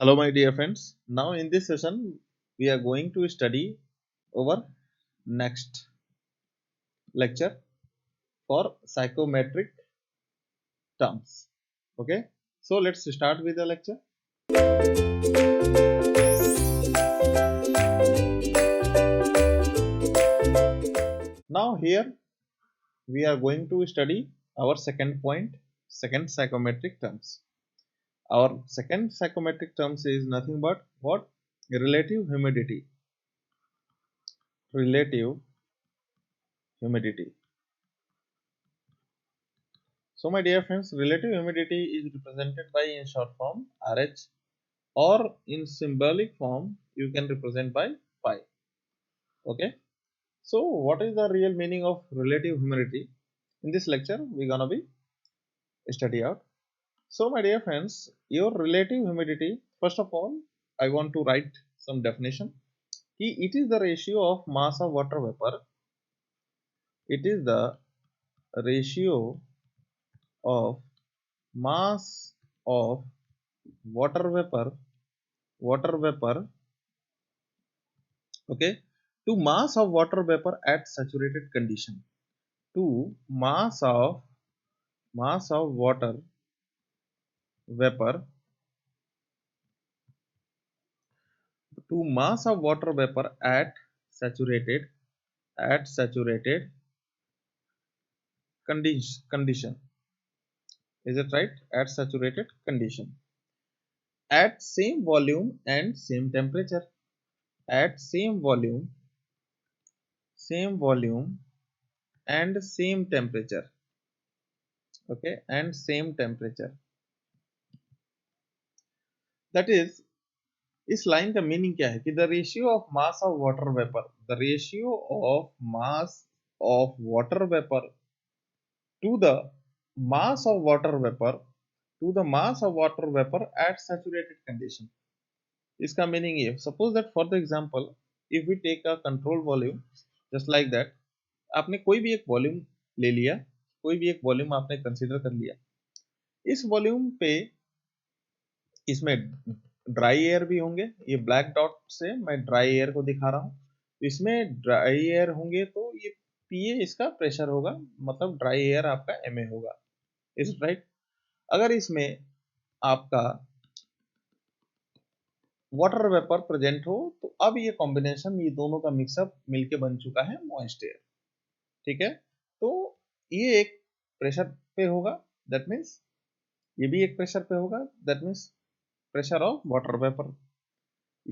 Hello, my dear friends. Now, in this session, we are going to study our next lecture for psychometric terms. Okay, so let's start with the lecture. Now, here we are going to study our second point, second psychometric terms. Our second psychometric terms is nothing but what? Relative humidity. Relative humidity. So, my dear friends, relative humidity is represented by in short form RH, or in symbolic form you can represent by pi. Okay, so what is the real meaning of relative humidity? In this lecture we're gonna be study out. So, my dear friends, your relative humidity, first of all I want to write some definition. It is the ratio of mass of water vapor. It is the ratio of mass of water vapor, water vapor, okay, to mass of water vapor at saturated condition. To mass of water vapor, to mass of water vapor at saturated condition. Is it right? At saturated condition, at same volume and same temperature. At same volume and same temperature. Okay, and same temperature. That is, इस line का meaning क्या है कि the ratio of mass of water vapour, the ratio of mass of water vapour to the mass of water vapor to the mass of water vapor at saturated condition. इसका meaning ये, suppose that for the example if we take a control volume just like that, आपने कोई भी एक volume ले लिया, कोई भी एक वॉल्यूम आपने कंसीडर कर लिया, इस वॉल्यूम पे इसमें ड्राई एयर भी होंगे, ये ब्लैक डॉट से मैं ड्राई एयर को दिखा रहा हूँ। इसमें ड्राई एयर होंगे तो ये पीए इसका प्रेशर होगा, मतलब ड्राई एयर आपका एमए होगा। Is right? अगर इसमें आपका वाटर वेपर प्रेजेंट हो तो अब ये कॉम्बिनेशन, ये दोनों का मिक्सअप मिलके बन चुका है मॉइस्ट एयर। ठीक है, तो ये एक प्रेशर पे होगा, दैट मीन्स ये भी एक प्रेशर पे होगा, that means pressure of water vapour.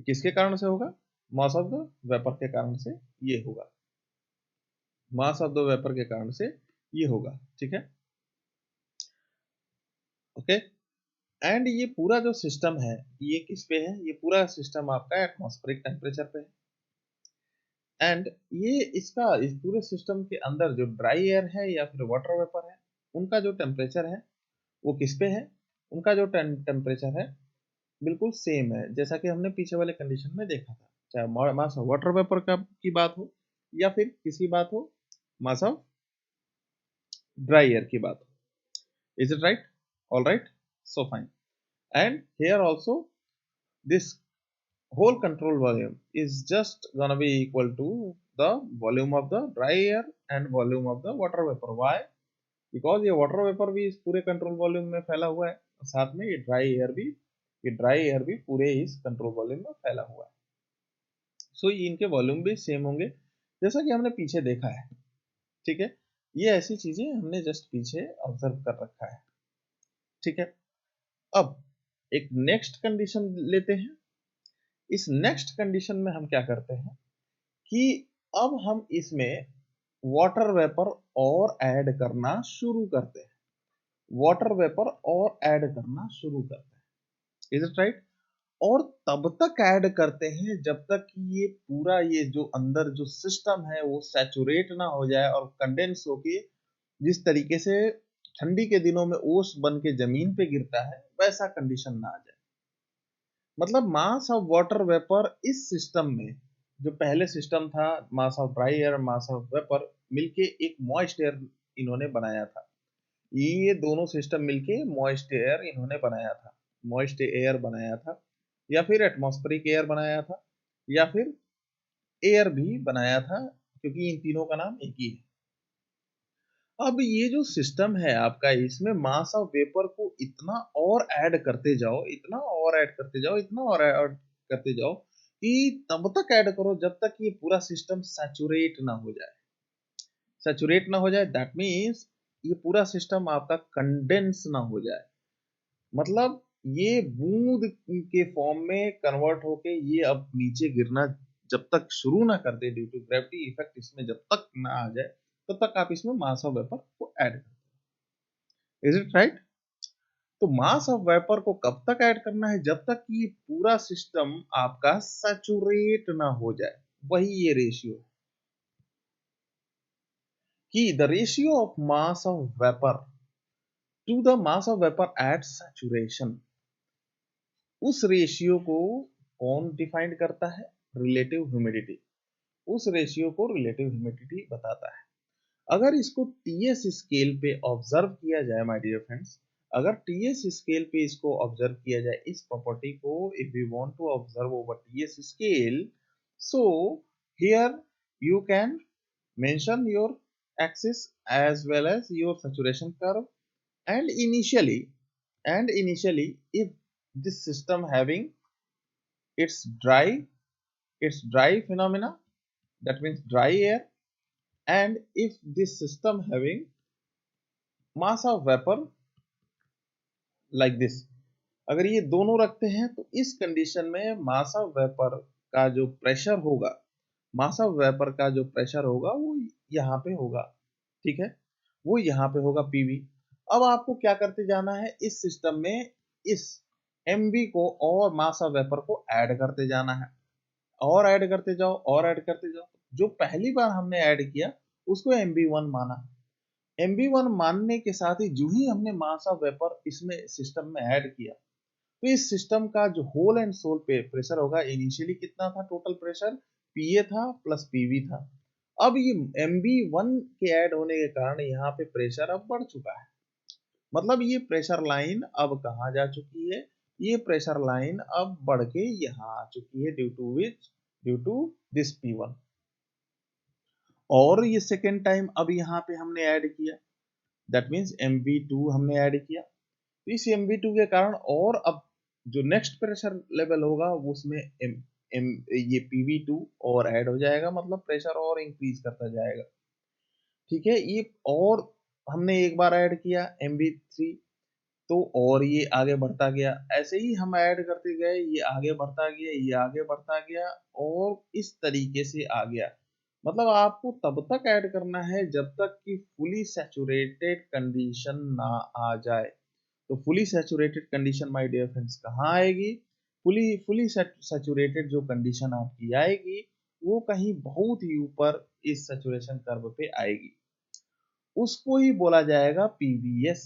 किसके कारण से होगा? मास ऑफ द वेपर के कारण से ये होगा, मास ऑफ द वेपर के कारण से ये होगा। ठीक है, ओके। एंड ये पूरा जो सिस्टम है ये किस पे है? ये पूरा सिस्टम आपका एटमॉस्फेरिक टेम्परेचर पे है। एंड ये इसका, इस पूरे सिस्टम के अंदर जो ड्राई एयर है या फिर वाटर वेपर है, उनका जो टेम्परेचर है वो किस पे है? उनका जो टेम्परेचर है बिल्कुल सेम है जैसा कि हमने पीछे वाले कंडीशन में देखा था, चाहे मास ऑफ वाटर वेपर का की बात हो या फिर किसी बात हो मास ऑफ ड्राई एयर की बात हो। Is it right? All right, so fine. And here also this whole control volume is just gonna be equal to the volume of the dry air and volume of the water vapor. Why? Because ये water vapor भी इस पूरे control volume में फैला हुआ है, साथ में ये ड्राई एयर भी पूरे इस कंट्रोल वॉल्यूम में फैला हुआ है। सो इनके वॉल्यूम भी सेम होंगे जैसा कि हमने पीछे देखा है। ठीक है, ये ऐसी चीजें हमने जस्ट पीछे ऑब्जर्व कर रखा है। ठीक है, अब एक नेक्स्ट कंडीशन लेते हैं। इस नेक्स्ट कंडीशन में हम क्या करते हैं कि अब हम इसमें वाटर वेपर और ऐड करना शुरू करते हैं, वाटर वेपर और ऐड करना शुरू करते हैं। Is it right? और तब तक ऐड करते हैं जब तक कि ये पूरा, ये जो अंदर जो सिस्टम है वो सैचुरेट ना हो जाए और कंडेंस होके जिस तरीके से ठंडी के दिनों में ओस बन के जमीन पे गिरता है वैसा कंडीशन ना आ जाए। मतलब मास ऑफ वाटर वेपर इस सिस्टम में, जो पहले सिस्टम था mass of dry air mass of vapour मिलके एक मॉइस्ट एयर इन्होंने बनाया था। ये दोनों सिस्टम मिलके मॉइस्ट एयर इन्होंने बनाया था, मॉइस्ट एयर बनाया था। या फिर एटमॉस्फेरिक एयर बनाया था, या फिर एयर भी बनाया था, क्योंकि इन तीनों का नाम एक ही है। अब ये जो सिस्टम है आपका, इसमें मास ऑफ वेपर को इतना और ऐड करते जाओ, इतना और ऐड करते जाओ, इतना और ऐड करते जाओ, कि तब तक ऐड करो जब तक ये पूरा सिस्टम सैचुरेट ना हो जाए। सैचुरेट ना हो जाए दैट मीन्स ये पूरा सिस्टम आपका कंडेंस ना हो जाए, मतलब ये बूंद के फॉर्म में कन्वर्ट होके ये अब नीचे गिरना जब तक शुरू ना कर दे, ड्यू टू ग्रेविटी इफेक्ट इसमें जब तक ना आ जाए, तब तक आप इसमें मास ऑफ वेपर को ऐड करो। Is it right? तो मास ऑफ वेपर को कब तक ऐड करना है? जब तक कि पूरा सिस्टम आपका सैचुरेट ना हो जाए। वही ये रेशियो है कि the ratio of mass of vapour to the mass of vapour at saturation, उस रेशियो को कौन डिफाइन करता है? Relative humidity. उस रेशियो को रिलेटिव ह्यूमिडिटी बताता है। अगर इसको टीएस स्केल पे ऑब्जर्व किया जाए माय डियर फ्रेंड्स, अगर टीएस स्केल पे इसको ऑब्जर्व किया जाए, इस प्रॉपर्टी को, if we want to observe over TS scale, so here you can mention your axis as well as your saturation curve, and initially if this system having its dry phenomena, that means dry air, and if this system having mass of vapor like this, अगर ये दोनों रखते हैं तो इस condition में मास of vapour का जो प्रेशर होगा, मास ऑफ वेपर का जो प्रेशर होगा वो यहाँ पे होगा, ठीक है, वो यहाँ पे होगा पीवी। अब आपको क्या करते जाना है इस सिस्टम में, इस एमबी को और मास ऑफ वेपर को ऐड करते जाना है, और ऐड करते जाओ और ऐड करते जाओ। जो पहली बार हमने ऐड किया उसको MB1 माना, MB1 मानने के साथ ही जो ही हमने मास ऑफ वेपर इसमें सिस्टम में ऐड किया, तो इस सिस्टम का जो होल एंड सोल पे प्रेशर होगा, इनिशियली कितना था टोटल प्रेशर? पीए था प्लस पीवी था। अब ये MB1 के ऐड होने के कारण यहाँ पे प्रेशर अब बढ़ चुका है, मतलब ये प्रेशर लाइन अब कहाँ जा चुकी है? ये प्रेशर लाइन अब बढ़ के यहाँ आ चुकी है, due to which, due to this P1। और ये सेकेंड टाइम अब यहाँ पे हमने ऐड किया, दैट मीन्स MB2 हमने ऐड किया, तो इस MB2 के कारण और अब जो नेक्स्ट प्रेशर लेवल होगा वो उसमें ये PV2 और ऐड हो जाएगा, मतलब प्रेशर और इंक्रीज करता जाएगा, ठीक है। ये और हमने एक बार ऐड किया MB3, तो और ये आगे बढ़ता गया, ऐसे ही हम ऐड करते गए, ये आगे बढ़ता गया, ये आगे बढ़ता गया, और इस तरीके से आ गया। मतलब आपको तब तक ऐड करना है जब तक कि फुली सैचुरेटेड कंडीशन ना आ जाए। तो fully saturated condition my dear friends कहाँ आएगी? फुली सैचुरेटेड जो कंडीशन आपकी आएगी वो कहीं बहुत ही ऊपर इस सैचुरेशन कर्व पे आएगी, उसको ही बोला जाएगा पीवीएस,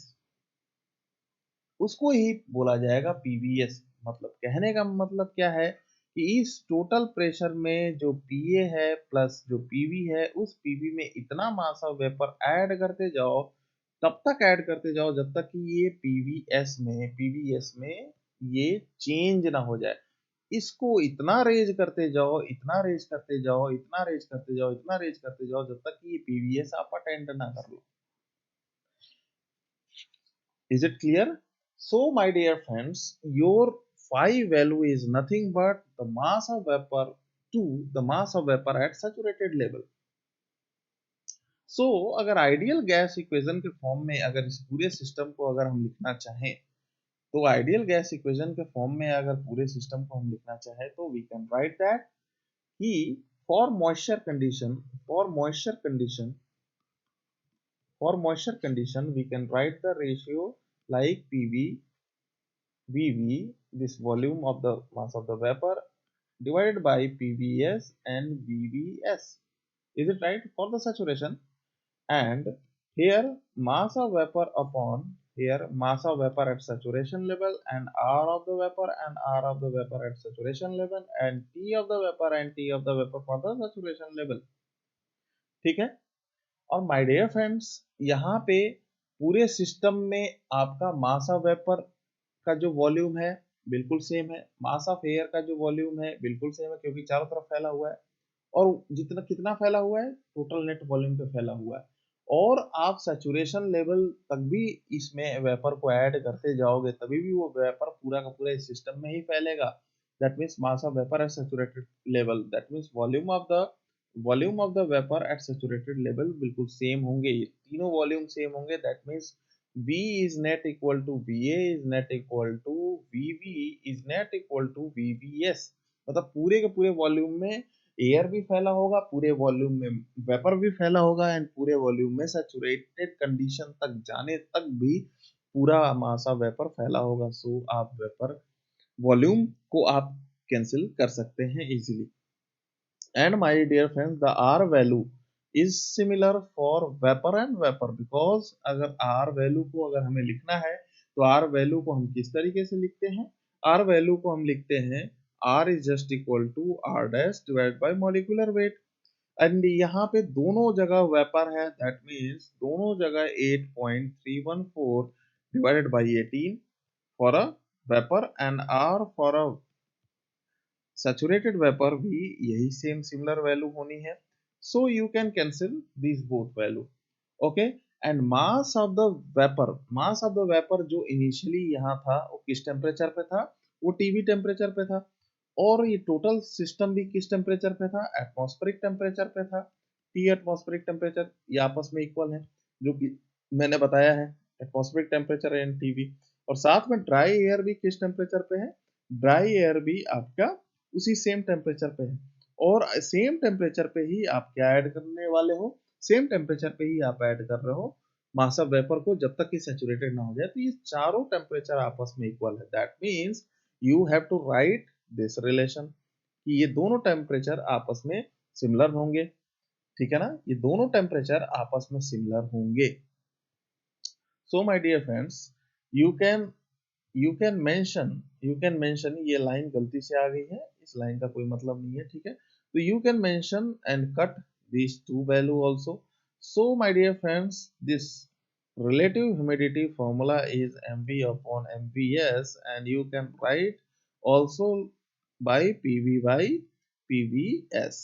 उसको ही बोला जाएगा पीवीएस। मतलब कहने का मतलब क्या है कि इस टोटल प्रेशर में जो पीए है प्लस जो पीवी है, उस पीवी में इतना मास ऑफ वेपर ऐड करते जाओ, तब तक ऐड करते जाओ जब तक कि ये पीवीएस में ये चेंज ना हो जाए। इसको इतना रेज करते जाओ, इतना रेज करते जाओ, इतना रेज करते जाओ, इतना रेज करते जाओ, जब तक कि ये पीवीएस आप अटेंड ना कर लो। Is it clear? So, my dear friends, your phi value is nothing but the mass of vapor to the mass of vapor at saturated level. So, अगर आइडियल गैस इक्वेशन के form में अगर इस पूरे system को अगर हम लिखना चाहें, तो आइडियल गैस इक्वेशन के फॉर्म में अगर पूरे सिस्टम को हम लिखना चाहें, तो वी कैन राइट दैट कि for moisture condition, for moisture condition, for moisture condition we can write the ratio like PV VV, this volume of the mass of the vapor, divided by PVS and VVS. Is it right? For the saturation, and here mass of vapor upon here mass of vapor at saturation level, and R of the vapor and R of the vapor at saturation level, and T of the vapor and T of the vapor for the saturation level. ठीक है। और my dear friends, यहाँ पे पूरे system में आपका मास of vapour का जो वॉल्यूम है बिल्कुल सेम है, मास ऑफ एयर का जो वॉल्यूम है बिल्कुल सेम है क्योंकि चारों तरफ फैला हुआ है, और जितना कितना फैला हुआ है, टोटल नेट वॉल्यूम पे फैला हुआ है। और आप सैचुरेशन लेवल तक भी इसमें वेपर को ऐड करते जाओगे तभी भी वो वेपर पूरा का पूरा इस सिस्टम में ही फैलेगा। That means mass of vapour at saturated level, that means volume of the vapour at saturated level बिल्कुल सेम होंगे, ये तीनों वॉल्यूम सेम होंगे। That means V is net equal to VA is net equal to VV is net equal to VVS। मतलब पूरे के पूरे volume में एयर भी फैला होगा, पूरे वॉल्यूम में वेपर भी फैला होगा, एंड पूरे वॉल्यूम में सैचुरेटेड कंडीशन तक जाने तक भी पूरा मास ऑफ वेपर फैला होगा। सो आप वेपर वॉल्यूम को आप कैंसिल कर सकते हैं easily. And my dear friends, the R value is similar for vapor and vapor, because अगर R value को अगर हमें लिखना है तो R value को हम किस तरीके से लिखते हैं? R value को हम लिखते हैं R is just equal to R dash divided by molecular weight। And यहाँ पे दोनों जगह वेपर है, दैट मीन्स दोनों जगह 8.314 divided by 18 for a vapour and R for a saturated vapour भी यही सेम सिमिलर वैल्यू होनी है। So you can cancel this both value. Okay, and mass of the vapour जो इनिशियली यहाँ था वो किस टेम्परेचर पे था? वो टीवी टेम्परेचर पे था। और ये टोटल सिस्टम भी किस टेम्परेचर पे था? एटमॉस्फेरिक टेम्परेचर पे था। टी एटमॉस्फेरिक टेम्परेचर ये आपस में इक्वल है, जो कि मैंने बताया है, एटमॉस्फेरिक टेम्परेचर एंड टीवी। और साथ में ड्राई एयर भी किस टेम्परेचर पे है? ड्राई एयर भी आपका उसी सेम टेम्परेचर पे है। और सेम टेम्परेचर पे ही आप क्या ऐड करने वाले हो? सेम टेम्परेचर पे ही आप ऐड कर रहे हो मास ऑफ वेपर को, जब तक कि सैचुरेटेड ना हो जाए। तो ये चारों टेम्परेचर आपस में इक्वल है। That means you have to write this relation कि ये दोनों टेम्परेचर आपस में सिमिलर होंगे। ठीक है ना, ये दोनों टेम्परेचर आपस में सिमिलर होंगे। So my dear friends, you can you can mention ये लाइन गलती से आ गई है, इस लाइन का कोई मतलब नहीं है, ठीक है। तो you can mention and cut these two value also। So my dear friends, this relative humidity formula is mv upon mvs, and you can write also by pv by pvs,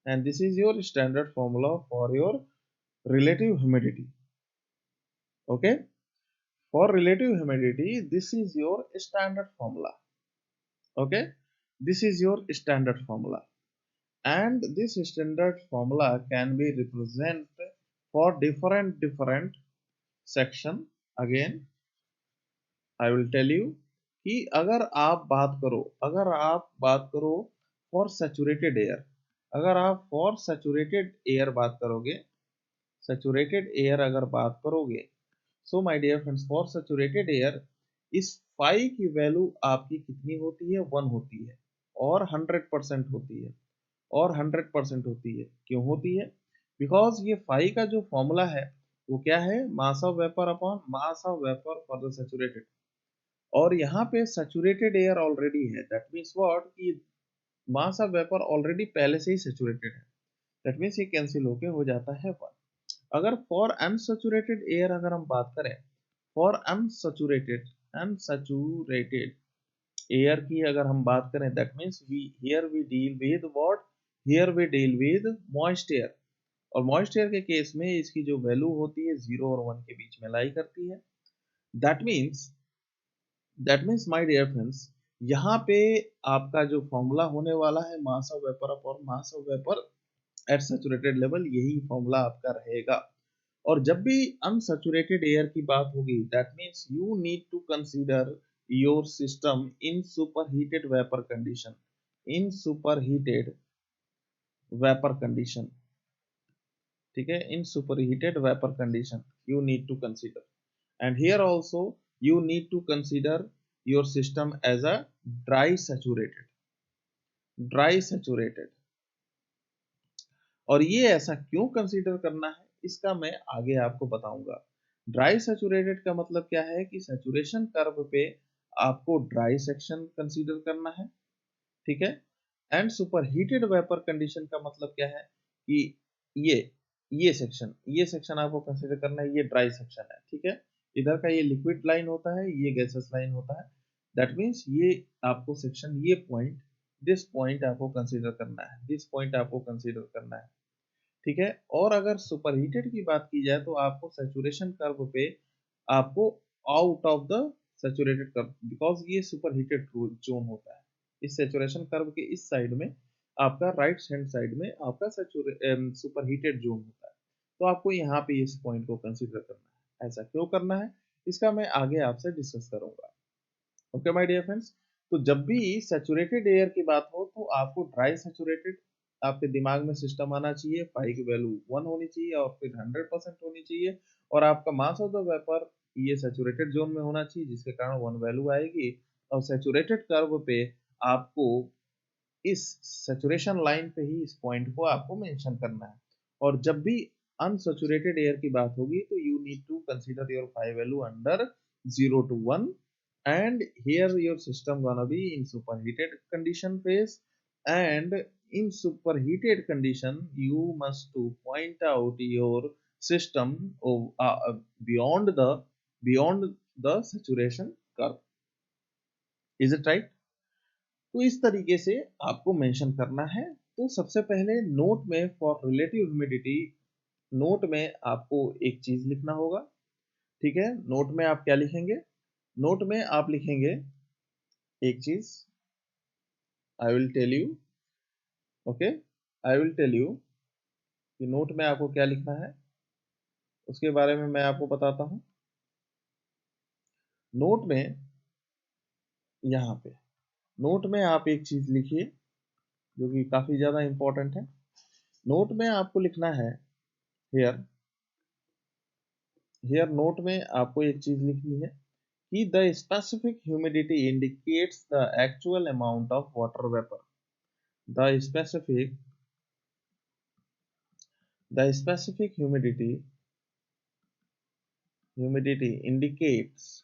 and this is your standard formula for your relative humidity। Okay, for relative humidity this is your standard formula। Okay, this is your standard formula, and this standard formula can be represented for different section। Again I will tell you कि अगर आप बात करो for saturated air, अगर आप for saturated air बात करोगे, saturated air अगर बात करोगे, so my dear friends, for saturated air इस फाई की वैल्यू आपकी कितनी होती है? 1 होती है, और 100% होती है, और 100% होती है। क्यों होती है? बिकॉज ये फाई का जो फॉर्मूला है वो क्या है? Mass of vapour upon mass of vapour for the saturated. और यहाँ पे सैचुरेटेड एयर ऑलरेडी है, दैट मीन्स व्हाट कि मास ऑफ वेपर ऑलरेडी पहले से ही सैचुरेटेड है। दैट मीन्स ये कैंसिल होके हो जाता है 1। अगर फॉर अनसैचुरेटेड एयर अगर हम बात करें, फॉर अनसैचुरेटेड एयर की अगर हम बात करें, that means we deal with what? Here we deal with moist air. और मॉइस्ट एयर के केस में इसकी जो वैल्यू होती है 0 और 1 के बीच में लाई करती है। That means my dear friends, यहाँ पे आपका जो फॉर्मूला होने वाला है mass of vapour upon mass of vapour at saturated level, यही फॉर्मूला आपका रहेगा। और जब भी अनसैचुरेटेड एयर की बात होगी, that means you need to consider your system in superheated vapour condition, in superheated vapour condition. ठीक है, in superheated vapour condition you need to consider, and here also you need to consider your system as a dry saturated। और ये ऐसा क्यों consider करना है इसका मैं आगे आपको बताऊंगा। ड्राई सैचुरेटेड का मतलब क्या है कि सैचुरेशन कर्व पे आपको ड्राई सेक्शन कंसीडर करना है, ठीक है। एंड सुपरहीटेड वेपर कंडीशन का मतलब क्या है कि ये ये सेक्शन आपको कंसीडर करना है, ये ड्राई सेक्शन है, ठीक है। इधर का ये लिक्विड लाइन होता है, ये गैसेस लाइन होता है। दैट मीन्स ये आपको सेक्शन, ये पॉइंट, दिस पॉइंट आपको कंसीडर करना है, दिस पॉइंट आपको कंसीडर करना है, ठीक है। और अगर सुपरहीटेड की बात की जाए तो आपको सैचुरेशन कर्व पे आपको out of the saturated curve, because ये सुपरहीटेड जोन होता है, इस सैचुरेशन कर्व के इस साइड में आपका राइट हैंड साइड में आपका सुपरहीटेड जोन होता है, तो आपको यहाँ पे इस पॉइंट को कंसीडर करना है। ऐसा क्यों करना है, इसका मैं आगे आपसे डिस्कस करूंगा। ओके माय डियर फ्रेंड्स, तो जब भी सैचुरेटेड एयर की बात हो तो आपको ड्राई सैचुरेटेड आपके दिमाग में सिस्टम आना चाहिए, फाई की वैल्यू 1 होनी चाहिए और फिर 100% होनी चाहिए, और आपका मास ऑफ द वेपर ये सैचुरेटेड जोन में होना चाहिए, जिसके कारण 1 वैल्यू आएगी। और सैचुरेटेड कर्व पे आपको इस सैचुरेशन लाइन पे ही इस पॉइंट को आपको मेंशन करना है। और जब भी अनसैचुरेटेड एयर की बात होगी तो you need to consider your phi value under 0 to 1, and here your system gonna be in superheated condition phase, and in superheated condition you must to point out your system of beyond the saturation curve. Is it right? तो इस तरीके से आपको mention करना है। तो सबसे पहले नोट में फॉर रिलेटिव ह्यूमिडिटी, नोट में आपको एक चीज लिखना होगा, ठीक है। नोट में आप क्या लिखेंगे, नोट में आप लिखेंगे एक चीज, I will tell you, okay, I will tell you कि नोट में आपको क्या लिखना है, उसके बारे में मैं आपको बताता हूँ। नोट में, यहाँ पे नोट में आप एक चीज लिखिए जो कि काफी ज्यादा इंपॉर्टेंट है। नोट में आपको लिखना है, हेयर हेयर नोट में आपको एक चीज लिखनी है कि the specific humidity indicates the actual amount of water vapour. The specific humidity indicates,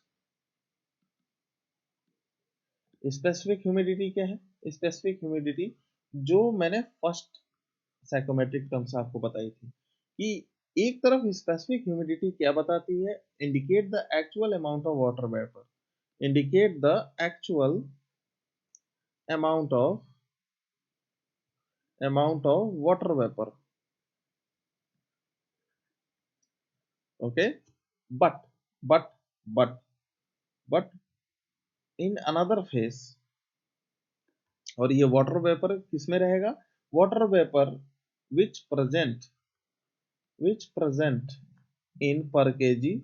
specific humidity क्या है, स्पेसिफिक ह्यूमिडिटी जो मैंने फर्स्ट साइकोमेट्रिक टर्म्स आपको बताई थी कि एक तरफ स्पेसिफिक ह्यूमिडिटी क्या बताती है, indicate the actual amount of water vapour, indicate the actual amount of water vapor, okay, but but but but in another phase, और ये वाटर वेपर किस में रहेगा, water vapour which present in per kg,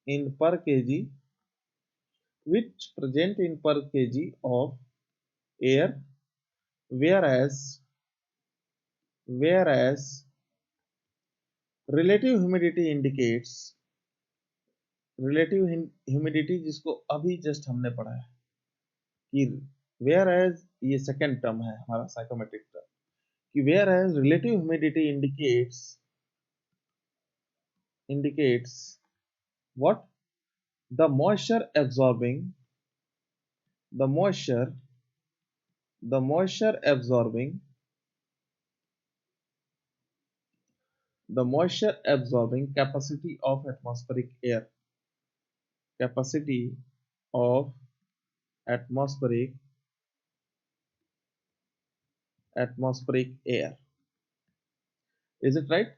in per kg which present in per kg of air, whereas relative humidity indicates, relative humidity जिसको अभी just हमने पढ़ा है कि वेयर एज, ये सेकेंड टर्म है हमारा साइकोमेट्रिक टर्म, कि whereas relative humidity indicates what, the moisture absorbing, the moisture the moisture absorbing the moisture absorbing capacity of atmospheric air, capacity of atmospheric air. Is it right?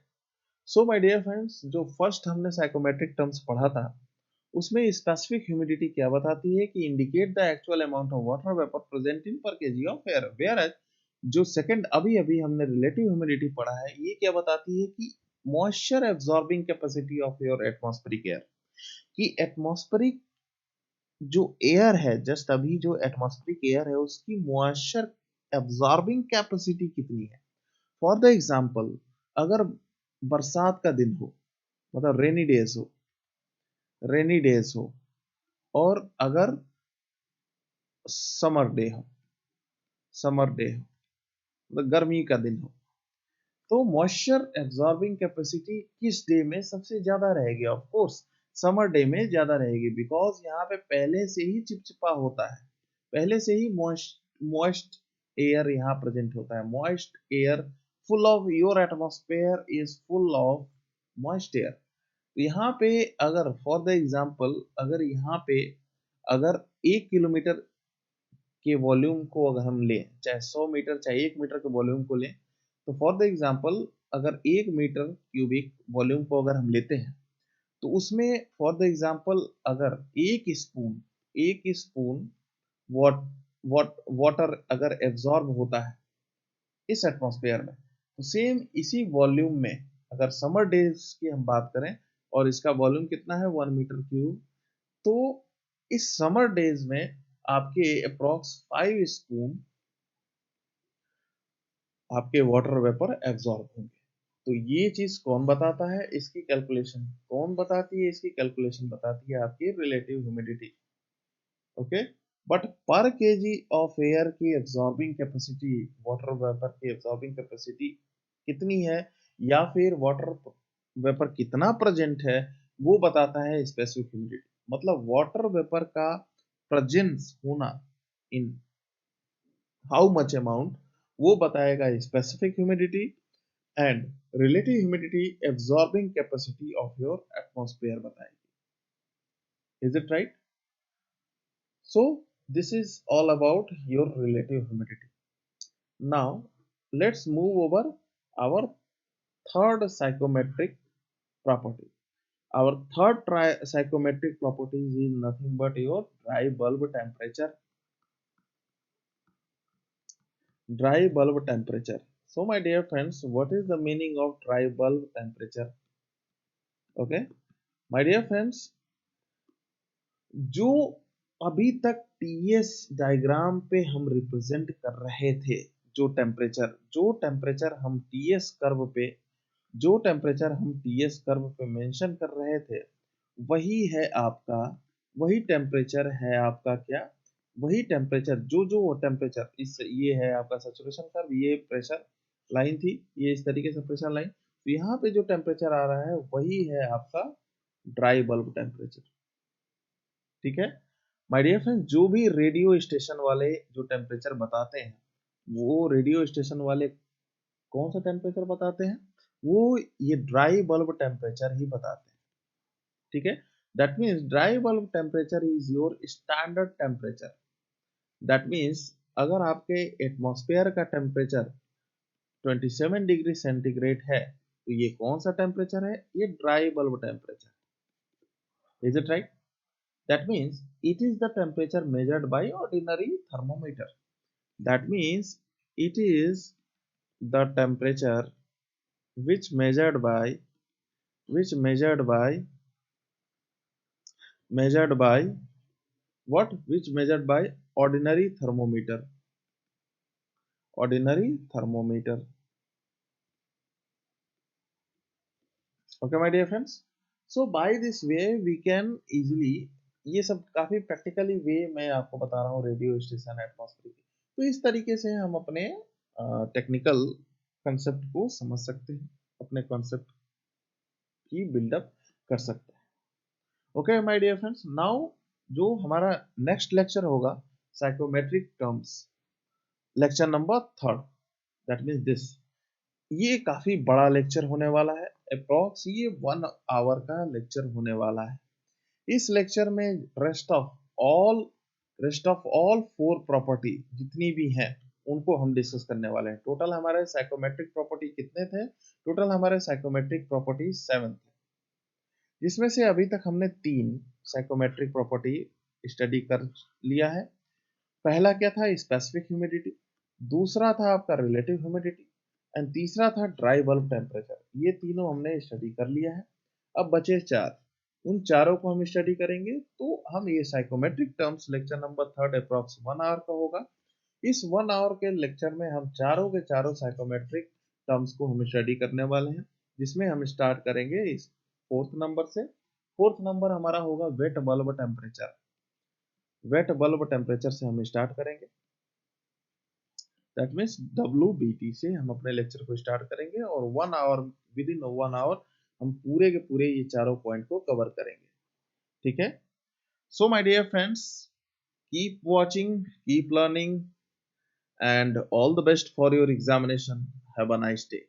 So my dear friends, जो first हमने psychometric terms पढ़ा था उसमें specific humidity क्या बताती है कि indicate the actual amount of water vapour present in per KG of air, where as जो सेकंड अभी अभी हमने रिलेटिव ह्यूमिडिटी पढ़ा है ये क्या बताती है कि moisture absorbing capacity of your atmospheric air, कि एटमॉस्फेरिक जो एयर है, जस्ट अभी जो एटमॉस्फेरिक एयर है उसकी मॉइस्चर एब्जॉर्बिंग कैपेसिटी कितनी है। फॉर द एग्जाम्पल, अगर बरसात का दिन हो, मतलब रेनी डेज हो और अगर समर डे हो, मतलब गर्मी का दिन हो, तो मॉइस्चर एब्जॉर्बिंग कैपेसिटी किस डे में सबसे ज्यादा रहेगी, ऑफ कोर्स समर डे में ज्यादा रहेगी, बिकॉज यहाँ पे पहले से ही चिपचिपा होता है, पहले से ही मॉइस्ट एयर यहाँ प्रेजेंट होता है, moist air, full of your atmosphere is full of moist air. तो यहाँ पे अगर फॉर द एग्जाम्पल, अगर यहाँ पे अगर 1 किलोमीटर के वॉल्यूम को अगर हम लें, चाहे 100 मीटर चाहे 1 मीटर के वॉल्यूम को लें, तो फॉर द एग्जांपल अगर 1 मीटर क्यूबिक वॉल्यूम को अगर हम लेते हैं, तो उसमें फॉर द एग्जांपल अगर एक स्पून वाटर अगर एब्जॉर्ब होता है इस एटमॉस्फेयर में, तो सेम इसी वॉल्यूम में अगर समर डेज की हम बात करें और इसका वॉल्यूम कितना है 1 मीटर क्यूब, तो इस समर डेज में आपके अप्रोक्स 5 स्पून आपके वाटर वेपर एब्जॉर्ब होंगे। तो ये चीज कौन बताता है, इसकी कैलकुलेशन कौन बताती है, इसकी कैलकुलेशन बताती है आपकी रिलेटिव ह्यूमिडिटी। ओके, बट पर केजी ऑफ एयर की एब्जॉर्बिंग कैपेसिटी, वाटर वेपर की एब्जॉर्बिंग कैपेसिटी कितनी है, या फिर वाटर वेपर कितना प्रेजेंट है, वो बताता है स्पेसिफिक ह्यूमिडिटी। मतलब वाटर वेपर का प्रेजेंस होना इन हाउ मच अमाउंट, वो बताएगा specific humidity, and relative humidity absorbing capacity of your atmosphere बताएगी। Is it right? So this is all about your relative humidity. Now let's move over our third psychometric property. Our third psychometric property is nothing but your dry bulb temperature. Dry bulb temperature. So my dear friends, what is the meaning of dry bulb temperature? Okay, my dear friends, जो अभी तक TS diagram पे हम represent कर रहे थे, जो temperature हम टीएस कर्व पे मेंशन कर रहे थे, वही है आपका, वही टेम्परेचर है आपका क्या, वही टेम्परेचर जो टेम्परेचर इस, ये है आपका सैचुरेशन कर्व, ये प्रेशर लाइन थी, ये इस तरीके से प्रेशर लाइन, तो यहाँ पे जो टेम्परेचर आ रहा है वही है आपका ड्राई बल्ब टेम्परेचर। ठीक है माय डियर फ्रेंड, जो भी रेडियो स्टेशन वाले जो टेम्परेचर बताते हैं, वो रेडियो स्टेशन वाले कौन सा टेम्परेचर बताते हैं, वो ये ड्राई बल्ब टेम्परेचर ही बताते हैं। ठीक है, that means dry bulb temperature is your standard temperature. That means अगर आपके एटमॉस्फेयर का टेम्परेचर 27 डिग्री सेंटीग्रेड है, तो ये कौन सा टेम्परेचर है, ये dry bulb temperature. Is it right? That means it is the temperature measured by ordinary thermometer. That means it is the temperature which measured by measured by what, which measured by ordinary thermometer. Okay my dear friends, so by this way we can easily, ये सब काफी practically वे मैं आपको बता रहा हूँ radio station atmosphere की, तो इस तरीके से हम अपने टेक्निकल कंसेप्ट को समझ सकते हैं, अपने कॉन्सेप्ट की बिल्डअप कर सकते हैं। Okay my dear friends, now जो हमारा नेक्स्ट लेक्चर होगा psychometric terms, lecture number 3, that means this, ये काफी बड़ा लेक्चर होने वाला है, अप्रॉक्स ये 1 आवर का लेक्चर होने वाला है। इस लेक्चर में रेस्ट ऑफ ऑल 4 प्रॉपर्टी जितनी भी हैं उनको हम डिस्कस करने वाले हैं। टोटल हमारे साइकोमेट्रिक प्रॉपर्टी कितने थे? टोटल हमारे साइकोमेट्रिक प्रॉपर्टी 7 थे, जिसमें से अभी तक हमने 3 साइकोमेट्रिक प्रॉपर्टी स्टडी कर लिया है। पहला क्या था? स्पेसिफिक ह्यूमिडिटी, दूसरा था आपका रिलेटिव ह्यूमिडिटी, एंड तीसरा था ड्राई बल्ब टेम्परेचर। ये तीनों हमने स्टडी कर लिया है। अब बचे 4, उन चारों को हम स्टडी करेंगे। तो हम ये psychometric terms lecture number 3 approx 1 hour का होगा। इस 1 आवर के लेक्चर में हम चारों के चारों साइकोमेट्रिक टर्म्स को हम स्टडी करने वाले हैं, जिसमें हम स्टार्ट करेंगे इस 4th नंबर से। 4th नंबर हमारा होगा wet bulb temperature. Wet bulb temperature से हम स्टार्ट करेंगे, दैट मीन्स WBT से हम अपने लेक्चर को स्टार्ट करेंगे, और 1 आवर, विद इन 1 आवर हम पूरे के पूरे ये चारों पॉइंट को कवर करेंगे। ठीक है, so my dear friends, keep watching, keep learning, and all the best for your examination. Have a nice day.